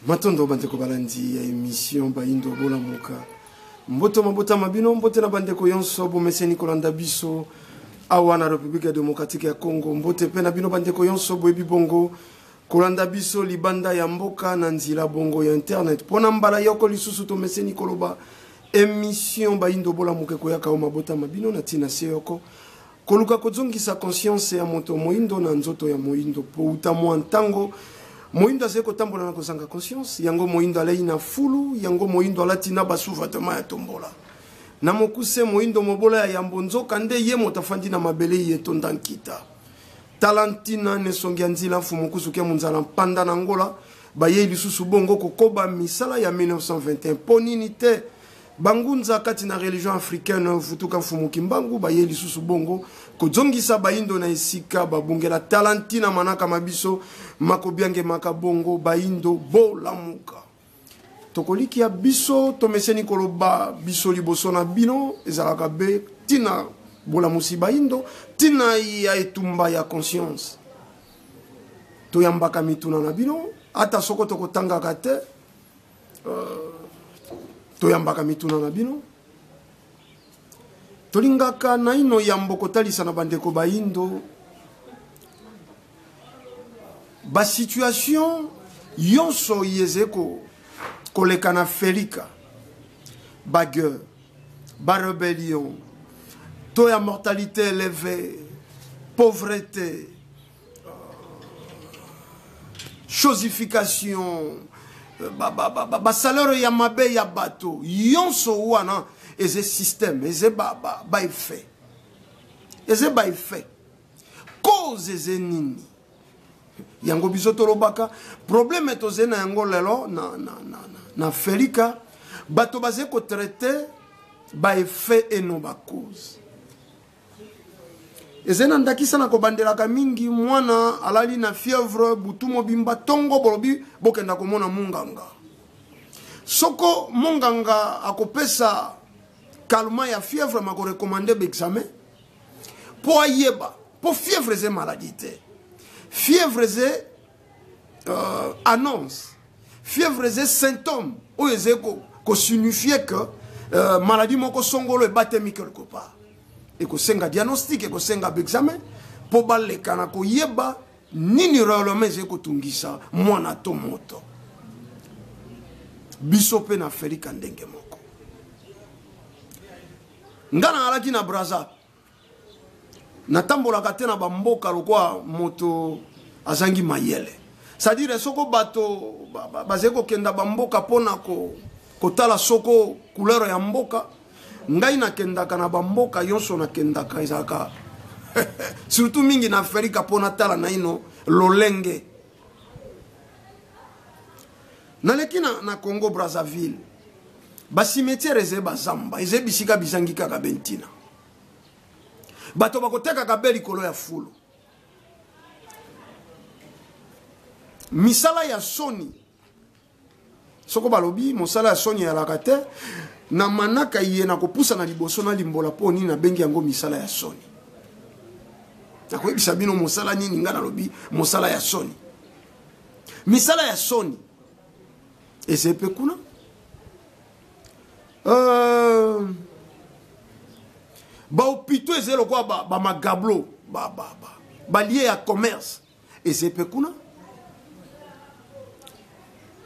Matondo bandeko balandi ya émission Bayindo Bola Muka. Mboto mabota mabino mbote na bandeko yonso bomeseni kolanda biso awa na République démocratique ya Congo. Mbote pe na bino bandeko yonso boyebi bongo kolanda biso libanda ya mboka na nzila bongo ya internet. Pona mbala yoko lisusu to meseni koloba émission Bayindo Bola Muka koyaka o mabota mabino na tina seyoko. Koluka kozongisa conscience ya moto moindo na nzoto ya moindo po utamwa ntango moindo azeko tambola na kozanga conscience yango moindo alei na fulu yango moindo alati na basuva toma ya tombola na mokuse moindo mobola ya yambo nzoka nde ye motafandi na mabele ye tonda nkita talantina ne songi nzila fu mokusu ke munzala panda na ngola baye lisusu bongo kokoba misala ya 1921 ponini te bangunza kati na religion africaine futuka fu mokimbangu baye lisusu bongo kozongisa bayindo na esika babungela talantina manaka mabiso makobiange makabongo bayindo bola muka tokoliki ya biso tomeseni koloba biso liboso na bino ezalaka be tina bola musi bayindo tina ya etumba ya conscience toyambaka mituna na bino ata soko tokotangaka te toyambaka mituna na bino tolingaka na ino yambo kotalisa na bandeko bayindo ba situation yonso yezeko koleka na felika ba guerre ba rébellion taux ya mortalité élevée pauvreté chosification ba salaire ya mabe ya bato yonso wana eze système eze ba effet eze ba effet cause eze nini yango biso tolobaka problème toze na yango lelo na felika bato baze ko traiter ba effet et non ba cause eze na ndakisa na kobandelaka mingi mwana alali na fièvre butu mobimba tongo bolobi bokenda komona munganga soko munganga akopesa calmant ya fièvre mako recommander l'examen pour ayeba pour fièvre c'est maladie fièvre c'est annonce fièvre c'est symptôme ou c'est ko signifier que maladie moko songolo e batemi quelque part et ko senga diagnostic et ko senga examen pour baleka na ko yeba nini réellement c'est ko tungisa mwana to moto biso pe na felika ndenge moko ngana alaki na braza natambolaka te na bamboka lokwa moto azangi mayele c'est-à-dire soko bato bazeko kenda bamboka pona kotala soko couleur ya mboka ngai nakendaka na bamboka yonso nakendaka ezaka surtout mingi na Afrika pona tala na ino lolenge naleki na Congo Brazzaville ba cimetière eze bazamba eze bisika bizangi kaka bentina bato bakoteka kabeli kolo ya fulu misala ya soni soko balobi mosala ya soni ya lakate na manaka iye na kopusa na liboso na limbola po nini na bengi yango misala ya soni nakoyebisa bino mosala nini nga nalobi mosala ya soni misala ya soni ezepe kuna ba opito ezelo kwa ba magablo ba lié à commerce ezepe kuna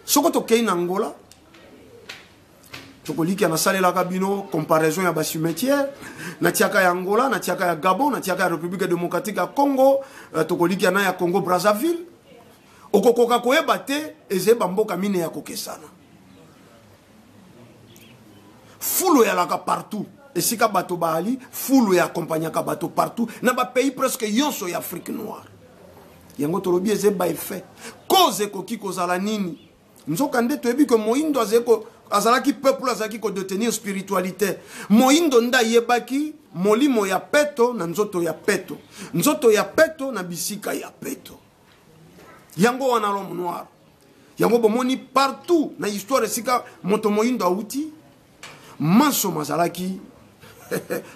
soko tokei na Angola tokoliki na salela kabino comparaison ya ba cimetière na tiaka ya Angola na tiaka ya Gabon na tiaka ya République démocratique ya Congo tokoliki na ya Congo Brazzaville okokoka koyeba te ezeba mboka mine ya kokesana fulu ya laka partout esika bato baali fulu ya accompagnaka bato partout na ba pays presque yonso ya Afrique noire yango tolobi ezeba effet cause koki kozala nini nzoka nde toyebi ke moindo azeko azalaki peuple azalaki ko détenir spiritualité moindo nda yebaki molimo ya peto na nzoto ya peto na bisika ya peto yango wana l'homme noir yango bomoni partout na histoire esika moto moindo auti manso mazalaki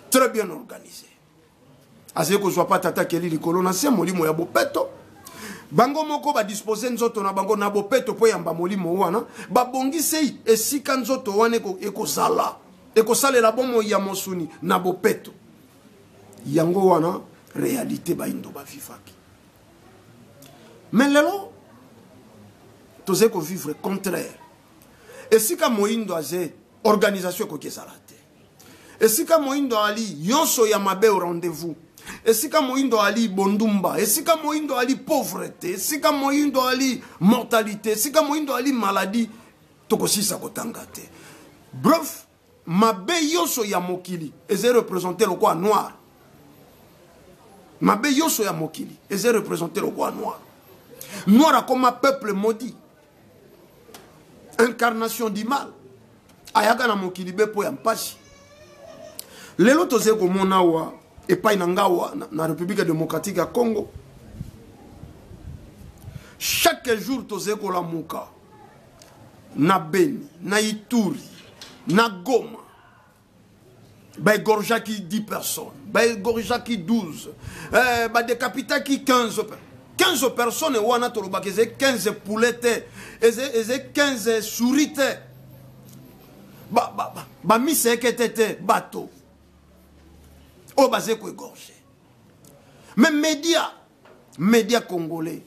très bien organisé azeko zwa pa tata keli likolo na se molimo ya bopeto bango moko ba disposer nzoto na bango na bopeto po yamba molimo wana ba bongisi esika nzoto wana ekosala la bomo ya mosuni na bopeto yango wana réalité ba indo ba vivaki mais lelo toze ko vivre contraire esika moindo aze organisation ko kesalate esika moindo ali yonso ya mabe au rendez-vous esika moindo ali bondumba esika moindo ali pauvreté esika moindo ali mortalité esika moindo ali maladie tokosisa kotanga te bref mabe yonso ya mokili eze représenter le quoi noir mabe yonso ya mokili eze représenter le quoi noir noir comme un peuple maudit incarnation du mal ayaka na mokili bepo ya mpashi lelo toze komona wa epai na ngawa na République démocratique ya Congo chaque jour toze kolamuka na Beni na Ituri na Goma ba gorja qui 10 personnes ba gorja qui 12 ba décapita qui 15 personnes wana toloba ke 15 poulettes et 15 sourites ba miseke tete bateau o basé ko égorger mais média congolais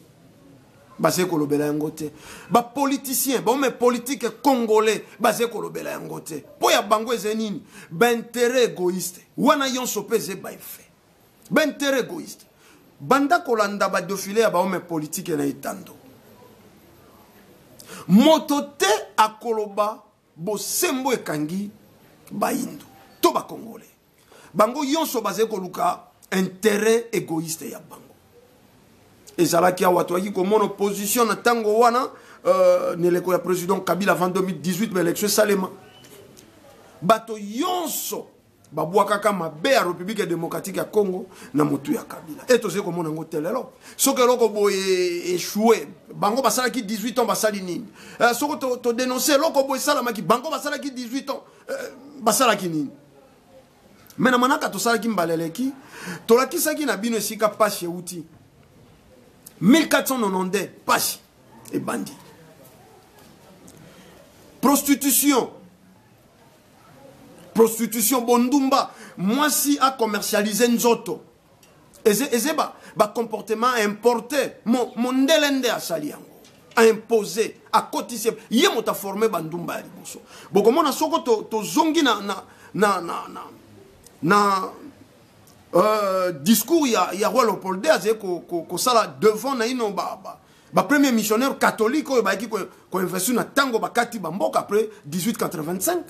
basé ko lobela yango te ba politicien ba mais politique congolais basé ko lobela yango te po ya bango ezenini ba intérêt égoïste wana yonso peze ba effet ba intérêt égoïste banda kolanda ba défilé ya ba mais politique na itando motote akoloba bo sembo ekangi ba indo to ba congolais bango yonso basé koluka intérêt égoïste ya bango ezalaki awa toaki komona opposition na tango wana neleko ya président Kabila avant 2018 ba élection salema bato yonso babwakaka mabe ya République démocratique ya Congo na motu ya Kabila et toze komona ngo telelo soki eloko boye échoué bango basalaki 18 ans basali nini soko to dénoncer eloko boye salamaki bango basalaki 18 ans basalaki nini mena manaka tosalaki mbaleleki tolakisaki na bino esika pashi euti 1490 pashi et bandi prostitution bondumba mwasi a commercialisé nzoto eze ba comportement importé mondelende asali yango a imposé a cotisé ye mota formé bandumba ya liboso bokomona soko to zongi na discours ya roi Léopold aze ko sala devant na ino ba premier missionnaire catholique oyo ba ki ko investir na tango bakati bamboka après 1885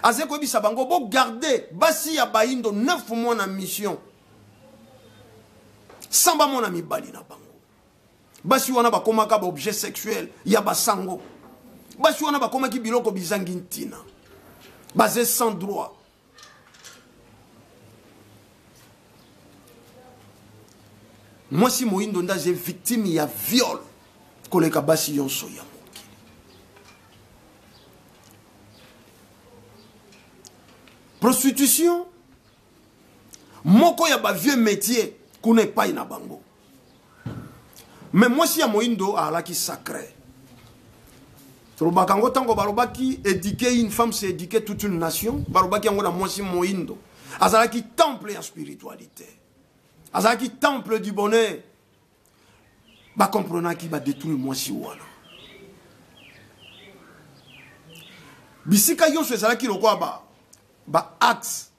aze ko bisa bango bo garder basi ya baindo 9 mois na mission samba mona mibali na bango basi wana bakomaka ba objet sexuel ya basango basi wana bakomaki biloko bizangi ntina basé sans droit moi si moindo ndaje victime ya viol koleka basi yonso ya mokili prostitution moko ya ba vieux métier kuna epai na bango mais moi si ya moindo alaki sacré tolobaka ngo tango balobaki éduquer une femme c'est éduquer toute une nation balobaki yango na moi si moindo azalaki temple ya spiritualité azaki temple du bonheur ba comprendre qui va détruire moi si wana bisika yonso ezalaki lokwa ba axe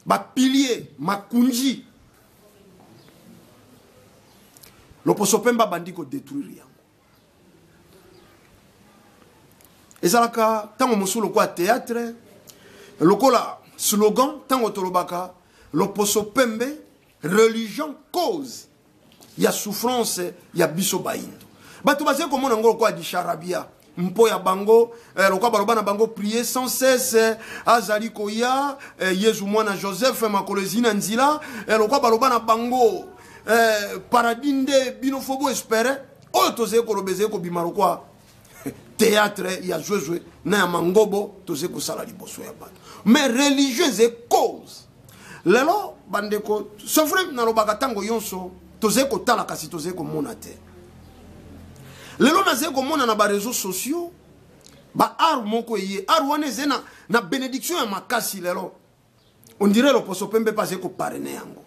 ba pilier makunji loposo pemba bandiko détruire yango ezalaka tango mosulu kwa théâtre lokola slogan tango tolobaka loposo pembe religion cause ya souffrance ya biso baindo bato baze komona ngolo kwa di charabia mpo ya bango lokwa baloba na bango prier sans cesse azali koya Yesu mwana Joseph makolezina nzila lokwa baloba na bango paradinde binofobo espérer oyo toze kolobeze ko bimaro kwa théâtre ya jouer na ya mangobo toze ko sala liboso ya bato mais religieuse et cause lelo bandeko sofre na lobaka tango yonso toze ko tala kasi toze ko mona te lelo naze komona na ba réseaux sociaux ba art moko yé art wana zena na bénédiction ya makasi lelo on dirait le poso pembe passer ko parrainer yango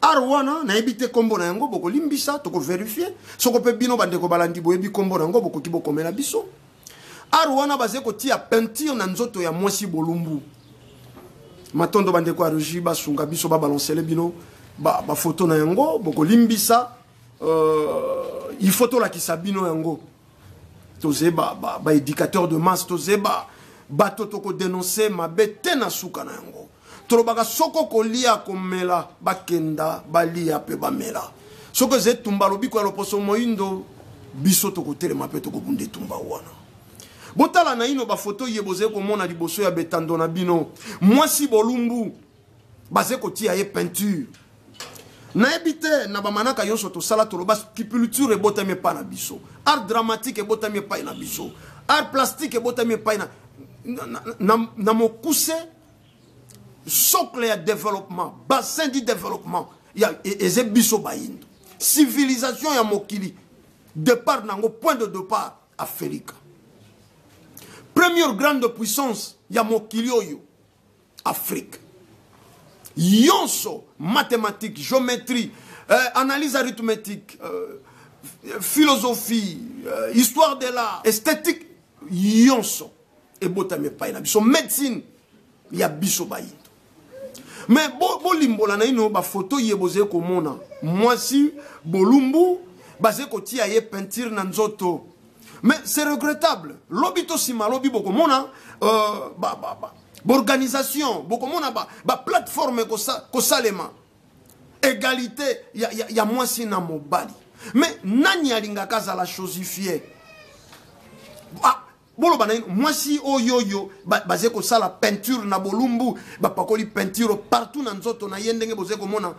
art wana na ebité kombo na yango boko limbisa to ko vérifier soko pe bino bande ko balandi boyebi kombo na yango boko ki boko mela biso art wana baze ko tia peinture na nzoto ya mwasi bolumbu matondo bande ko aruji ba sunga biso ba balancer bino ba photo na yango boko limbisa il photo la ki sabino yango toze ba éducateur de masse toze ba totoko dénoncer ma bete na suka na yango trobaka soko kolia komela bakenda balia pe bamela soko ze tumba lobiko ya loposo moindo biso toko telema pe toko bunde tumba wana botala na ino ba photo yeboze ko mona liboso ya betando na bino mwasi bolumbu baze ko tia ye peinture na ebite na bamanaka yonso to sala to loba sculpture e botame pa na biso art dramatique e botame pa na biso art plastique e botame pa na mokuse socle ya développement bassin du développement ya eze biso bayindo civilisation ya mokili départ nango point de départ Afrique première grande puissance ya mokili oyo Afrique yonso mathématiques géométrie analyse arithmétique philosophie histoire de l'art esthétique yonso et botame pa na biso médecine ya biso bayindo mais bo limbola na ino ba photo yeboze ko mona mwasi bolumbu basé ko tia ye peinture na nzoto mais c'est regrettable lobito sima lobi boko mona organisation boko mona ba plateforme ko salema égalité ya mwasi na mobali mais nani alinga kaza la chosifier bolo bana mwasi oyoyo basé ko sala peinture na bolumbu ba pakoli peinture partout na nzoto na yendenge bozé ko mona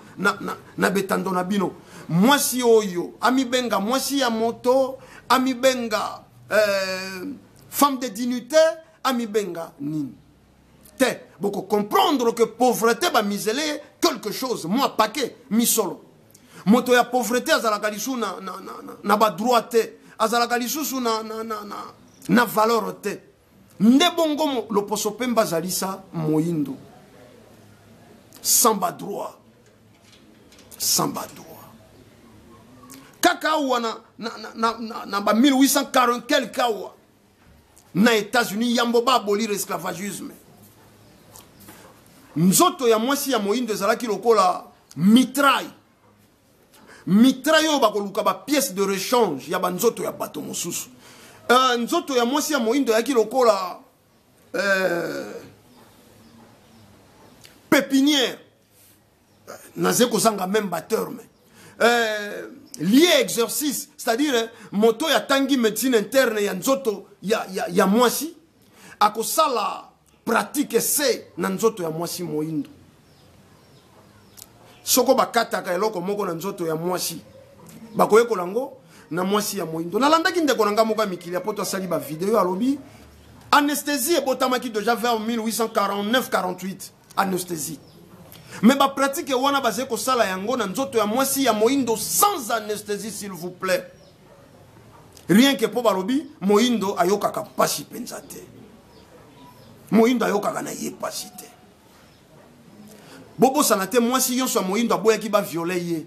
na betando na bino mwasi oyo ami benga mwasi ya moto ami benga femme de dignité ami benga nini te boko comprendre que pauvreté ba misele quelque chose moi paquet misolo moto ya pauvreté azalaka lisu na ba droite azalaka lisu na valeur te nde bongo lo poso pemba zalisa moyindo samba droit kaka wana na ba 1840 quelque awa na États-Unis yambo ba abolir esclavagisme nzoto ya mwasi ya moyindo ezalaki lokola mitraille oyo bakoluka ba pièce de rechange ya ba nzoto ya bato mosusu nzoto ya mwasi ya moyindo yaki lokola pépinière naze kozanga même batteur mais lié exercice c'est-à-dire moto ya tangi médecine interne ya nzoto ya mwasi akosala pratique essai na nzoto ya mwasi moyindo soko bakataka eloko moko na nzoto ya mwasi bakoyekola ngo na mwasi ya moyindo nalandaki ndeko na nga moko ya mikili apoto asali ba vidéo alobi anesthésie ebotamaki déjà vers 1849-48 anesthésie mais ba pratique wana bazé ko sala yango na nzoto ya mwasi ya moyindo sans anesthésie s'il vous plaît rien que po balobi moyindo ayokaka pasi penza te moyindo ayokaka na ye pasi te bobo sanate mwasi yonso moyindo aboyaki ba violer ye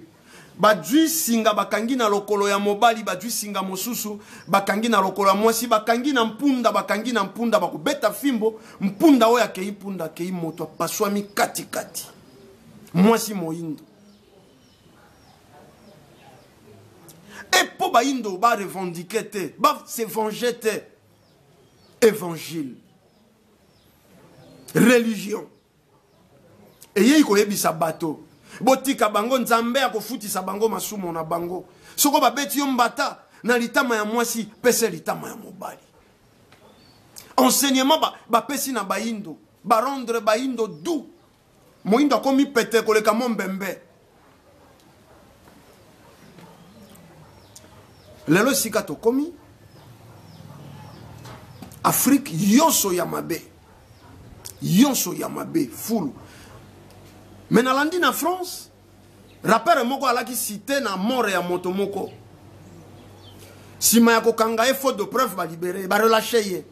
badwi singa bakangi na lokolo ya mobali badwi singa mosusu bakangi na lokolo ya mwasi bakangi na mpunda bakubeta fimbo mpunda oyo akei punda akei moto apaswami katikati mwasi moyindo epo bayindo ba revendiquer te ba se venger te évangile religion eye koyebisa bato botika bango nzambe akofutisa bango masumo na bango soko babeti yo mbata na litama ya mwasi pese litama ya mobali enseignement bapesi na bayindo barondre bayindo du moyindo akomi pete koleka mombembe lelo sika tokomi Afrique yonso ya mabe fulu mais na landi na France rappeur moko alaki cité na mort ya moto moko Si Mayako Kanga est faute de preuve, va libérer, va relâcher.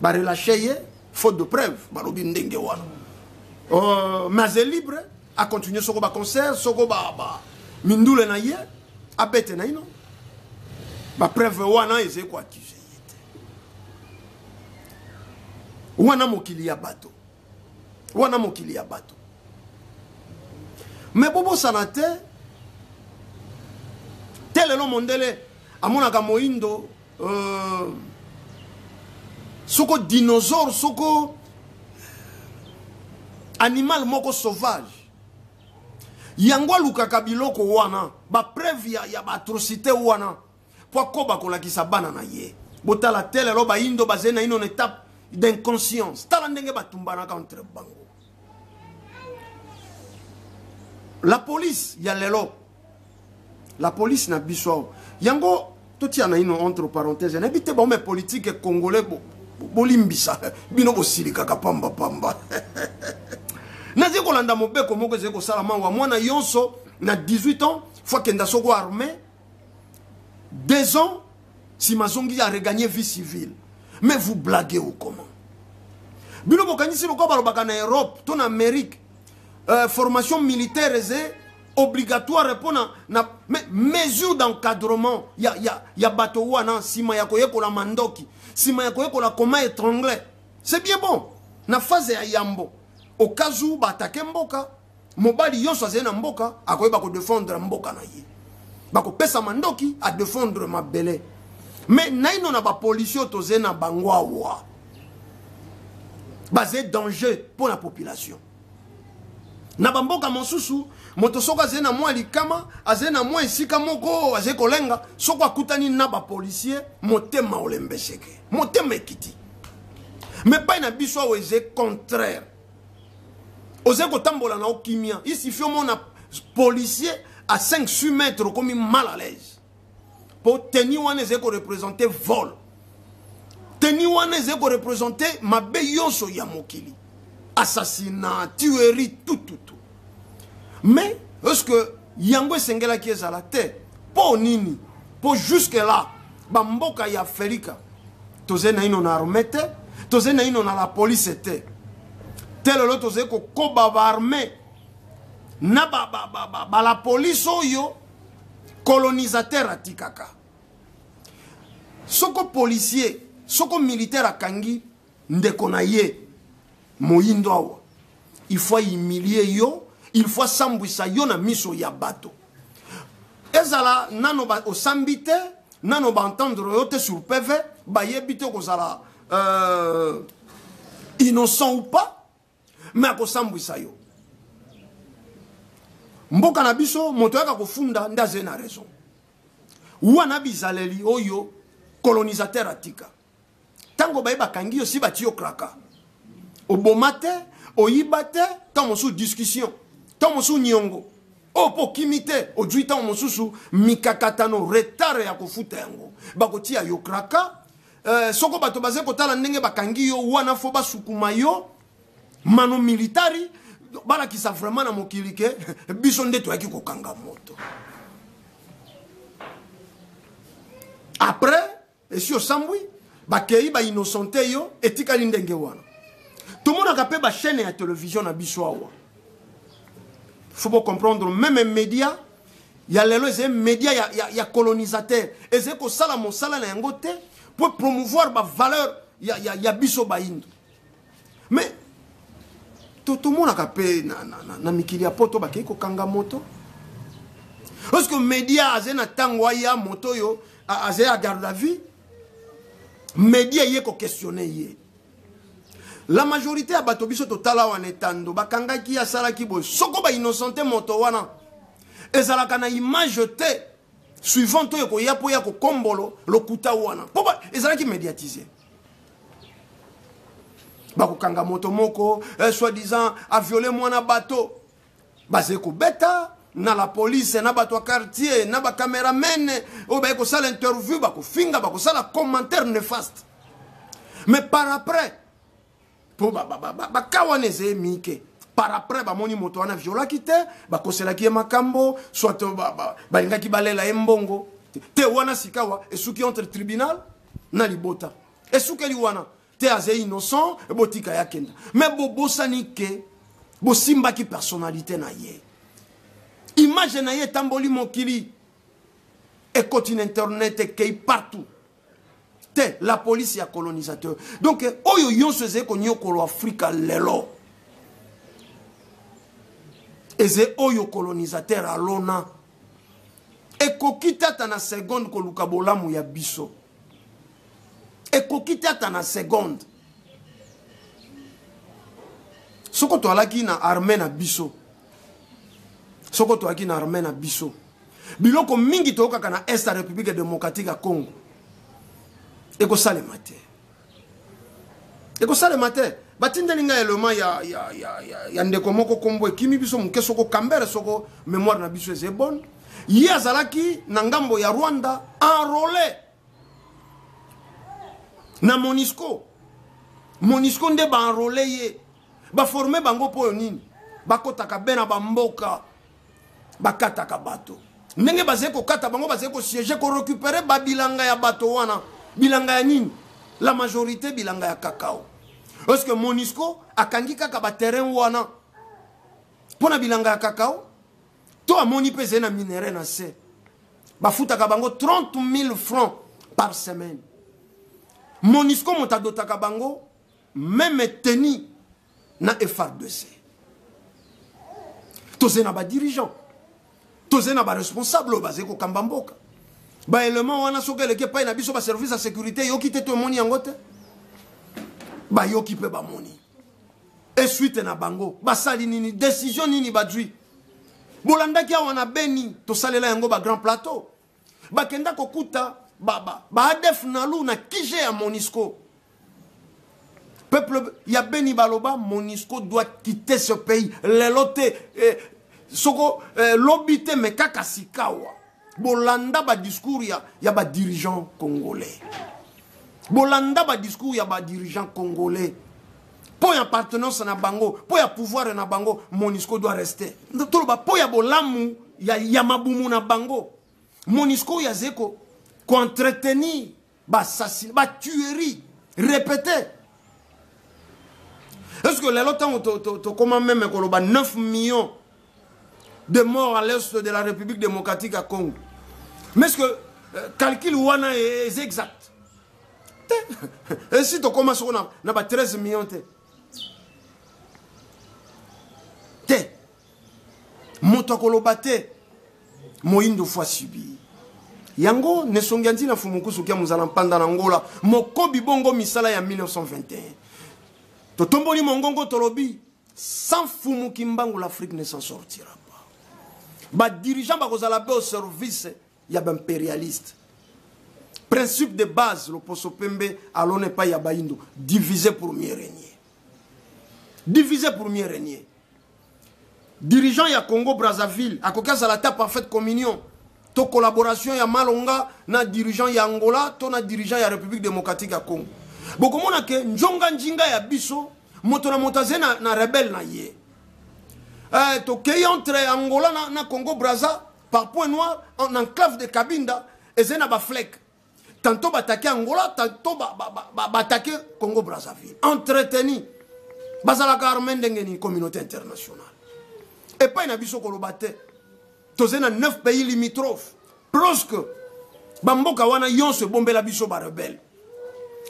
Va relâcher, faute de preuve, va l'obindenge wana. Mais c'est libre, à continuer sur le concert, sur le mindoule na ye, à bête na ino. Va preuve wana, et c'est quoi accusé. Wana mokili ya bato. Wana mokili ya bato. Mais bobo sanate, tel est le mondele, à mon agamoindo, soko dinosaure, soko animal moko sauvage. Yangwa luka kabiloko wana, ba preuve ya ba atrocité wana, po koba ko la kisabana na ye. Botala tel est le ba indo bazena ino une étape d'inconscience. Tala ndenge batumbana contre bango. La police, il y a l'élo. La police n'a biso. Yango, tout y en a une entre parenthèses. N'habite bon mais politique et congolais bolimbisa. Bino bosilika kapamba pamba. Nazi kolanda mobe komo ko zeko salama wa mwana yonso na 18 ans fois kenda soko armé 2 ans si mazongi a regagné vie civile. Mais vous blaguez ou comment? Bino bokanisi loko balobaka na Europe, ton Amérique. Formation militaire est obligatoire pour na mesure d'encadrement. Ya bato wana sima ya koyeko la mandoki, sima ya koyeko la koma étranglé. C'est bien bon. Na phase ya yambo. Au cas où batake mboka, mobali yonso azena mboka, akoyeba ko défendre mboka na ye. Bako pesa mandoki à défendre ma belle. Mais naino na ba policier tozena bangwawa. Basé danger pour la population. Nabamboka monsusu motosoka zena mwa likama azena mwa isika moko azeko lenga soko akutani na ba policier motema olembeseke motema ekiti mais pas na biso weze contraire ozeko tambola na okimia ici fio mona policier à 5-6 mètres comme mal à l'aise pour tenir wana zeko représenter vol tenir wana zeko représenter mabe yonso ya mokili assassinat, tuerie, tout. Mais, est-ce que Yango Sengela qui est à la terre, pour Nini, pour jusque-là, Bamboka ya Ferika, Tozena ino na armete, Tozena ino na la police était. Tel le Toze ko koba armé, na la police oyo, colonisateur à Tikaka. Soko policier, soko militaire à Kangi, ndekonaye. Moyindo awa. Il faut humilier yo, il faut sambwisa yo na miso ya bato. Ezala nano ba osambite, nano ba entendre yo te sur PV, ba yebite ko zala innocent ou pas, mais ko sambwisa yo. Mboka na biso moto yaka ko funda ndaze na raison. Wana bizaleli oyo colonisateur atika. Tango ba yeba kangi yo si bati yo kraka. Au bomate, au yibate, tant sous discussion, tant sous nyongo, au pokimite, au juita sous mikakatano, retard ya kufute yango. Bakoti ya yokraka, soko bato baze kotala nenge bakangi yo, wana foba sukuma yo, mano militari, bala ki sa vraiment na mokilike, bisonde to yaki kokanga moto. Après, et si au sambui, bakei ba innocente yo, etika lindenge wana. Tout le monde a capé ma chaîne et la télévision à Bissoawa. Il faut comprendre, même les médias, il y a les médias, il y a colonisateurs. Et c'est que ça, mon salaire est côté pour promouvoir ma valeur, il y a Bisso Baïndo. Mais tout le monde a capé na mikilia poto bakeko kanga moto. Parce que les médias, ils ont tangwaya moto yo, ils ont garde la vie. Les médias, ils ont questionné. La majorité a batobiso totala wanetando bakanga ki asala ki boy soko ba innocente moto wana ezala kana image te suivant to yako yapo yako kombolo lokuta wana poba ezala ki médiatiser bakokanga moto moko soi-disant a violé mwana bateau bazeko beta na la police na bato quartier na ba cameraman o ba ko sala interview bako finga bako sala commentaire néfaste mais par après bakawaneze mike par après bamoni moto wana viola kite bakosela ki makambo soit balingaki balela embongo te wana sikawa esuki entre tribunal na libota esuki li wana te aze innocent e botika ya kenda mais bobosani ke bosimbaki personnalité na ye image na ye tamboli mokili et continue internet et kei partout te la police ya colonisateur donc oyo yonso eze ko nyokolo Afrika lelo eze oyo colonisateur alona ekokita ta na seconde ko luka bolamu ya biso ekokita ta na seconde soko to alaki na armée na biso soko to alaki na armée na biso biloko mingi to kaka na est la République démocratique ya Congo eko salema te batindelinga elema ya ndeko moko kombo ekimi biso muke soko kambere soko mémoire na biso eze bonne ye azalaki na ngambo ya Rwanda enrôlé na Monisco nde ba enrôlé ye ba formé bango po nini bakotaka bena bamboka bakataka bato ndenge bazeko kata bango bazeko siéger ko récupérer babilanga ya bato wana bilanga ya nini la majorité bilanga ya cacao parce que Monisco akangi kaka ba terrain wana pona bilanga ya cacao to amoni pese na minerai na se bafutaka bango 30 000 francs par semaine Monisco motadotaka bango même teni na FR2C tozena ba dirigeant tozena ba responsable bazeko kambamboka ba élément wana soke leke pa na biso ba service de sécurité yo kité to moni yango te ba yo ki pe ba moni et suite na bango ba sali nini décision nini ba dui bolanda ki wana beni to salela yango ba grand plateau ba kenda kokuta ba adef na lu na kije ya Monisco peuple ya beni baloba Monisco doit quitter ce pays lelote soko lobité me kaka sikawa bolanda ba discours ya ba dirigeant congolais bolanda ba discours ya ba dirigeant congolais po ya appartenance na bango po ya pouvoir na bango Monisco doit rester toloba po ya bolamu ya mabumu na bango Monisco ya zeko ko entretenir ba assassinat ba tuerie répétée. Est-ce que les longtemps comment même koloba 9 millions de morts à l'est de la République démocratique à Congo. Mais est-ce que calcul wana est exact? Et si tu commences on a 13 millions te moto koloba te moindo fois subi. Yango ne songanzi na fumukusu kia muzala mpanda na Angola mokobi bongo misala ya 1921. Totomboli mongongo tolobi sans fumu kimbangu l'Afrique ne s'en sortira pas. Ba dirigeant ba kozala be au service ya ba impérialiste. Principe de base le poso pembe alone pa ya baindo diviser pour mieux régner. Diviser pour mieux régner. Dirigeant ya Congo Brazzaville akokaza la ta parfaite communion. To collaboration ya Malonga na dirigeant ya Angola to na dirigeant ya République démocratique ya Congo. Bokomona ke njonga njinga ya biso moto na motaze na rebelle na ye. To kei entre Angola na Congo Brazza par point noir en enclave de Cabinda ezena ba flek. Tantôt bataquer Angola, tantôt bataquer Congo Brazzaville. Entreteni bazala armée ndengeni communauté internationale. Et pas na biso kolobate. Tozena 9 pays limitrophes. Presque bamboka wana yonse bombela biso ba rebelle.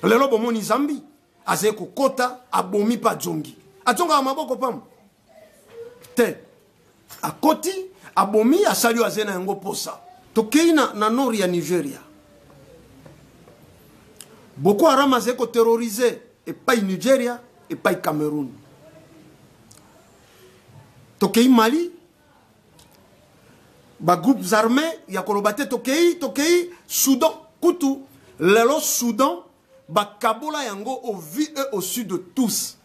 Lelo bomoni Zambie azeko kota abomi pa zongi. Atonga maboko pam. Te akoti abomi asali azena yango posa. Tokeina na nord ya Nigeria. Boko Haram azeko terrorisé et pas Nigeria et pas Cameroun. Tokei Mali ba groupes armés ya kolobate tokei Soudan kutu lelo Soudan ba kabola yango au vu et au sud de tous.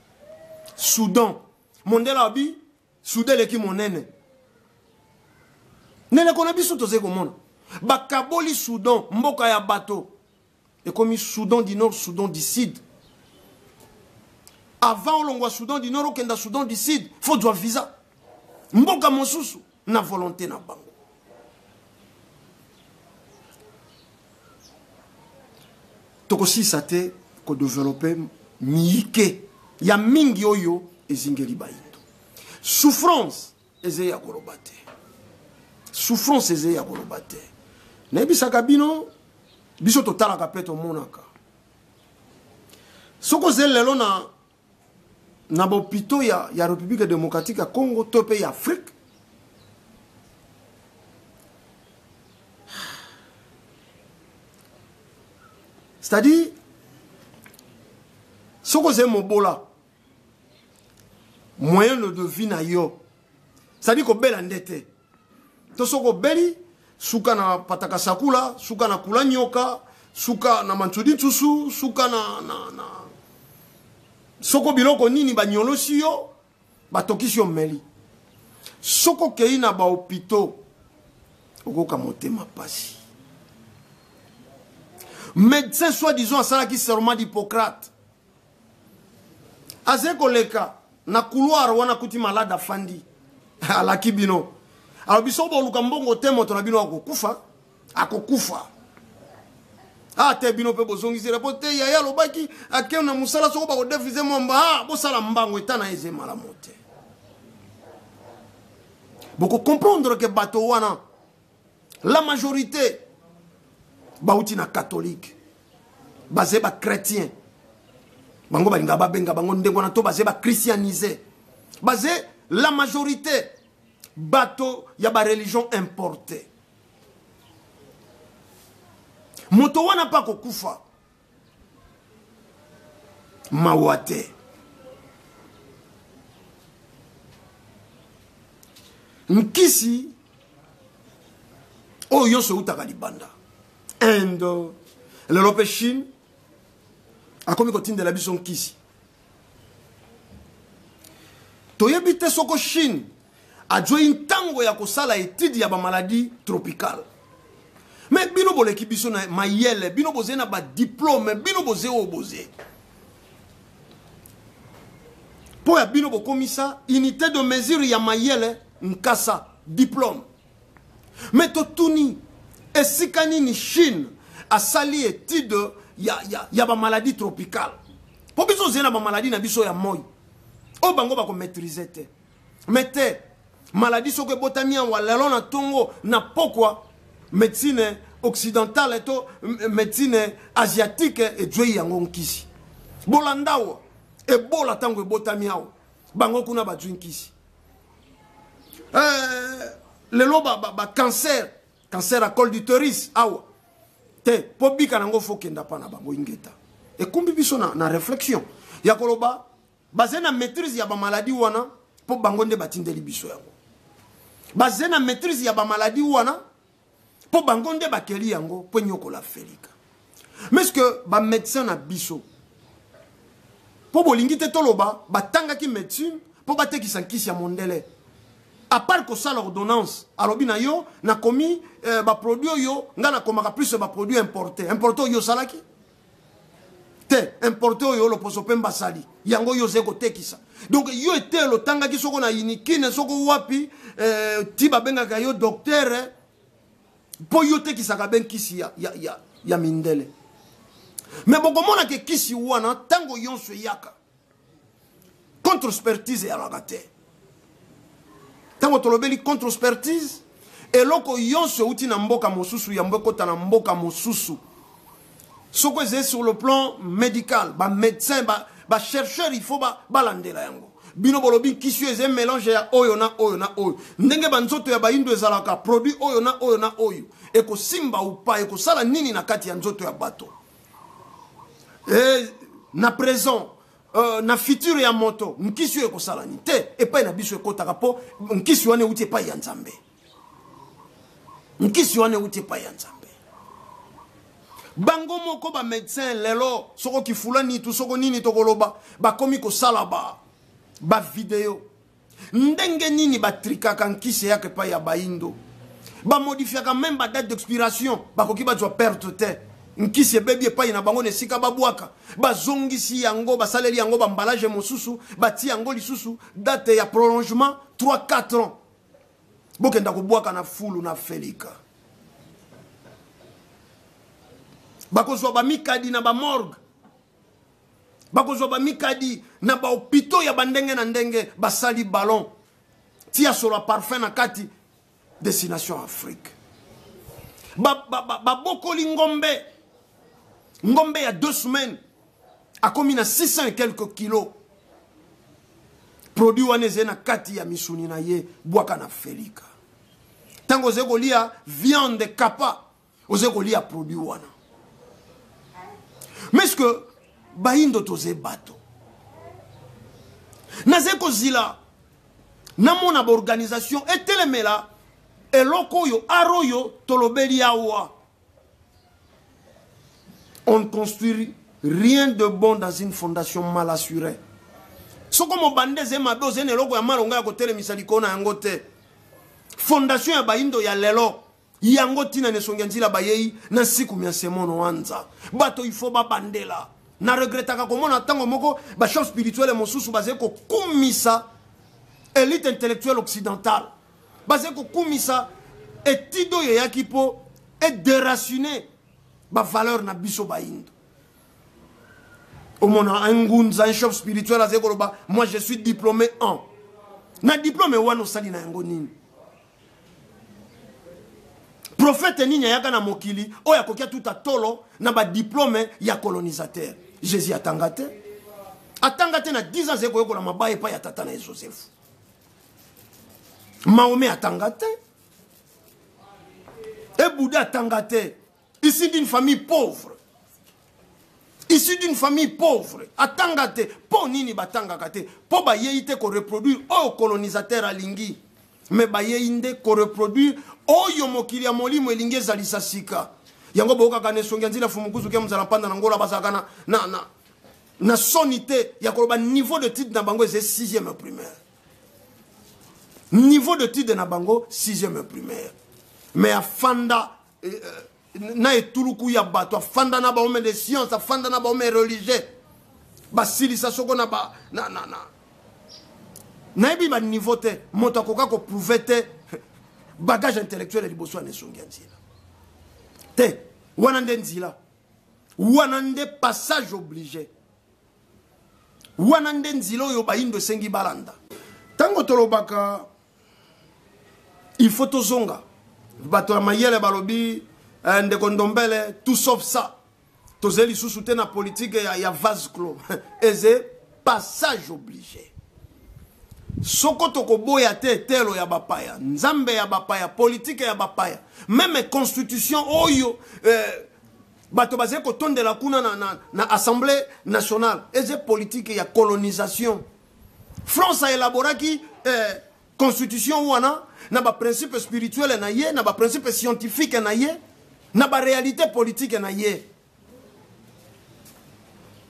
Soudan mondela abi Soudan leki monene nene kona biso toze komona ba kaboli Soudan mboka ya bato et comme Soudan du Nord Soudan du Sud. Avant l'ongwa Soudan du Nord au kenda Soudan du Sud faut droit visa mboka mosusu na volonté na bango. tokosisa te ko développer miike ya mingi oyo ezingeli bayindo. Souffrance eze ya koloba te. Souffrance eze ya koloba te. Nayebisaka bino biso totalaka pe tomonaka. Soko ze lelo na bopito ya République démocratique ya Congo to pe ya Afrique. C'est-à-dire soko ze mobola moyen de vie na yo. C'est-à-dire ko bela ndete. To soko beli suka na pataka sakula, suka na kula nyoka, suka na manchudi tusu, suka na soko biloko nini ba nyolosi yo, ba tokisi yo meli. Soko kei na ba hôpitaux okoka motema pasi. Médecin soi-disant asala ki serment d'Hippocrate. Azeko leka na couloir wana kuti malade afandi. Ala kibino. Alors biso bo luka mbongo temo to na bino akokufa. Ah te bino pe bozongisi repote ya lobaki akena na musala soko ba ko defize mwamba bo sala mbango etana eze mala mote. Boko comprendre que bato wana la majorité bauti na catholique basé ba chrétien bango balinga babenga bango ndengo na to basé ba christianisé basé la majorité bato ya ba religion importée moto wana pa kokufa mawate nkisi oyo so utaka libanda Inde l'Europe Chine a komi kotindela biso nkisi toyebite soko Chine a joué ntango ya kosala étude ya ba maladie tropicale. Mais bino boleki biso na mayele, bino boze na ba diplôme, bino boze o boze. Po ya bino bokomisa unité de mesure ya mayele nkasa diplôme. Mais totuni esikani ni Chine a sali étude ya ba maladie tropicale. Po biso zena ba maladie na biso ya moi. O bango ba ko maîtriser te. Mete maladie soko botamia wa lelo na tongo na pokwa médecine occidentale et médecine asiatique et joyi yango nkisi. Bolandawa e bola tango botamia bango kuna ba nkisi. Lelo ba cancer à col d'utérus awa te po bika nango fokenda pa na bango ingeta. E kumbi biso na réflexion ya koloba basé na maîtrise ya ba maladie wana po bango nde batindeli biso yango. Basé na maîtrise ya ba maladie wana po bango nde bakeli yango po nyokola felika. Mais ce que ba médecin na biso po bolingi te toloba batanga ki médecine po batekisa nkisi ya mondele. À part que ça l'ordonnance, alors bien yo na commis ba produit yo ngana komaka plus ba produit importé. Importé yo salaki. Te importé yo lo poso pemba sali. Yango yo zeko tekisa. Donc yo était le tanga ki soko na inikine soko wapi tiba benga ka yo docteur po yo tekisa ka ben kisi ya mindele. Mais bon comment na ke kisi wana tango yonso yaka. Contre expertise ya lagate. Tango tolobeli contre expertise et loko yonso uti na mboka mosusu ya mbokota na mboka mosusu. Soko eze sur le plan médical, ba médecin ba chercheur il faut ba landela yango. Bino bolobi kisi eze mélange ya oyo na oyo na oyo. Ndenge banzoto ya baindo ezalaka produit oyo na oyo na oyo. Eko simba upa eko sala nini na kati ya nzoto ya bato. Na présent na futur ya moto nkisi eko sala ni te epai na biso ekotaka po nkisi wane uti epai ya Nzambe. Nkisi wane uti epai ya Nzambe. Bango moko ba médecin lelo soko kifulani tu soko nini tokoloba ba komi ko sala ba video ndenge nini ba trikaka nkisi yake pa ya baindo ba modifiaka même ba date d'expiration ba koki ba jwa perte te nkisi bebi pa ina bango nesika ba bwaka ba zongisi yango ba saleli yango ba emballage mosusu ba ti yango lisusu date ya prolongement 3-4 ans bokenda ko bwaka na fulu na felika. bakozwa ba mikadi na ba morgue, bakozwa ba mikadi na ba hôpitaux ya bandenge na ndenge, basali ballon tia sur la parfum na kati, destination Afrique. Bokoli ngombe, ngombe ya 2 semaines a commis na 600 et quelques kilos. Produit wane na kati ya misuni na ye, boaka na felika. Tango ze kolia viande kapa, oze kolia produit wana. Mais est-ce que bahindo toze bato? Naze kozila na mona ba organisation etelemela eloko yo aroyo tolobeli awa. On ne construit rien de bon dans une fondation mal assurée. Ce que mon bandé zema doze ne loko ya malonga ya kotele misaliko na yango te. Fondation ya bahindo ya lelo yango tina ne songa nzila bayei na siku mia semono wanza. Bato il faut ba bandela. Na regretaka komona tango moko ba chef spirituel mosusu baze ko kumisa élite intellectuelle occidentale. Baze ko kumisa etido ya yakipo et déraciner ba valeur na biso bahindo. Un chef spirituel a dit, moi je suis diplômé en. Na diplômé wano sali na yango nini. Prophète nini yaka na mokili, oya kokia tout a tolo na ba diplômé ya colonisateur. Jésus atangate. Atangate na 10 ans zeko yoko la mabaye pa ya tata na Joseph. Mahomet atangate. Et Bouddha atangate. Ici d'une famille pauvre. Issu d'une famille pauvre, atangate, po nini batangakate, po ba yeite ko reproduire au colonisateur alingi, mais ba yeinde ko reproduire o yomokili ya molimo elingi zalisa sika. Yango boka kane songa nzila fumukuzu ke mzala panda ngola basaka na sonité ya koloba niveau de titre na bango c'est 6e primaire. Niveau de titre na bango 6e primaire. Mais afanda na etuluku ya bato afanda na ba homme de science afanda na ba homme religieux basilisa soko na ba na ebi ba niveau te moto akoka ko prouver te bagage intellectuel liboso na songi nzila te wana nde nzila wana nde passage obligé wana nde nzila oyo bayindo sengi balanda tango tolobaka il faut tozonga bato ya mayele balobi ndeko Ndombele, tout sauf ça. Tozeli sous-soutien la politique, il y a vase clos. Et c'est passage obligé. Soko toko boya te telo ya bapaya. Nzambe ya bapaya, politique ya bapaya. Même constitution oyo, bato bazé ko tonde la kuna na assemblée nationale. Et c'est politique ya colonisation. France a élaboré qui constitution wana na ba principe spirituel na ye, na ba principe scientifique na ye. Na ba réalité politique na ye.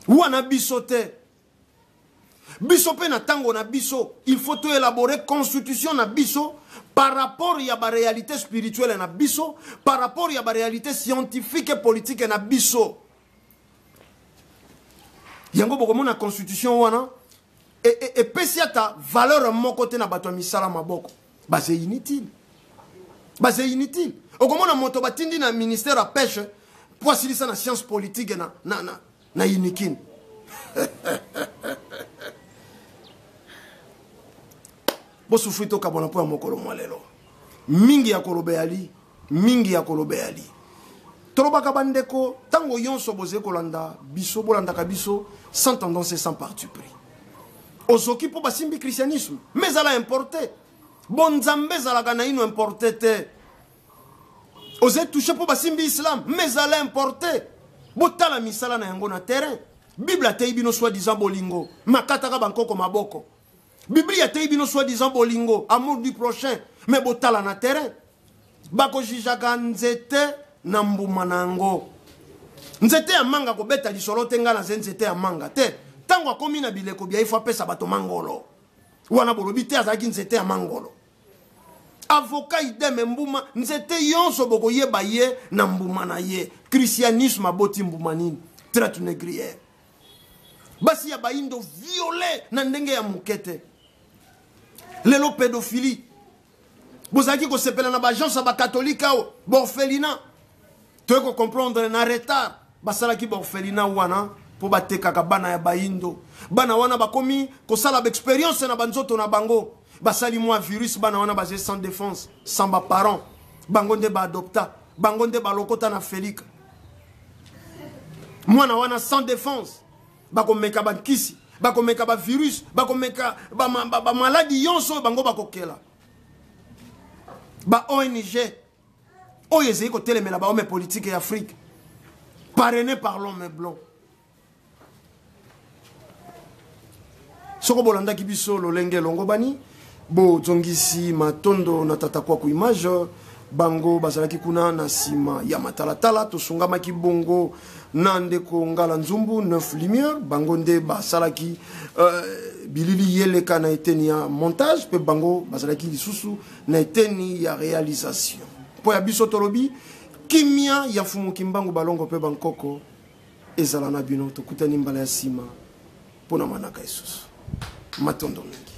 Wana biso te. Biso pe na tango na biso, il faut to élaborer constitution na biso par rapport ya ba réalité spirituelle na biso, par rapport ya ba réalité scientifique et politique na biso. Yango bokomo na constitution wana et pesiata valeur mon côté na bato misala maboko. Ba c'est inutile. Bah c'est inutile. Au comment on a monté batindi na ministère à pêche pour assurer ça na science politique na unikin. Bo souffrito kabona po mokolo mwalelo. Mingi ya kolobeali, mingi ya kolobeali. Tolobaka bandeko tango yonso boze kolanda biso bolanda kabiso sans tendance et sans parti pris. Ozoki po basimbi christianisme, mais ala importé. Bon Zambé zalaka na ino importé te. Osez toucher pour basimbi islam, mais à l'importer. Botala misala na yango na terrain. Bible a teibino soi-disant bolingo. Makataka bankoko maboko. Bible a teibino soi-disant bolingo. Amour du prochain. Mais botala na terrain. Bako jijaka nzete na mbuma nango. Nzete ya manga ko beta lisolo tenga na nzete ya manga te. Tango akomi na bileko bia ifo pesa bato mangolo. Wana bolobi te azaki nzete ya mangolo. Avocat idem mbuma nzete yonso boko yeba ye na mbuma na ye. Christianisme aboti mbuma nini. Traite négrière. Basi ya baindo violé na ndenge ya mukete. Lelo pédophilie. Bozaki ko sepela na ba agence ba catholique ou ba orphelinat. Tu veux comprendre na retard basalaki ba orphelinat wana po batekaka bana ya baindo bana wana bakomi kosala ba expérience na banzoto na bango basali mwa virus bana wana basé sans défense sans ba parents bango nde ba adopta bango nde ba lokota na felika mwana wana sans défense bakomeka bankisi bakomeka ba virus bakomeka ba maladie yonso bango bakokela ba ONG oyo ezali kotelemela ba homme politique ya Afrique parrainé par l'homme blanc. Soko bolandaki biso lolenge longo bani bo zongisi matondo na tata kwa ku image bango bazalaki kuna na sima ya matalatala tosungamaki bongo na ndeko ngala nzumbu 9 lumière bango nde basalaki bilili yeleka na eteni ya montage pe bango bazalaki lisusu na eteni ya réalisation po ya biso tolobi kimia ya fumu kimbangu balongo pe bankoko ezala na bino tokutani mbala ya sima pona manaka isusu matondo mingi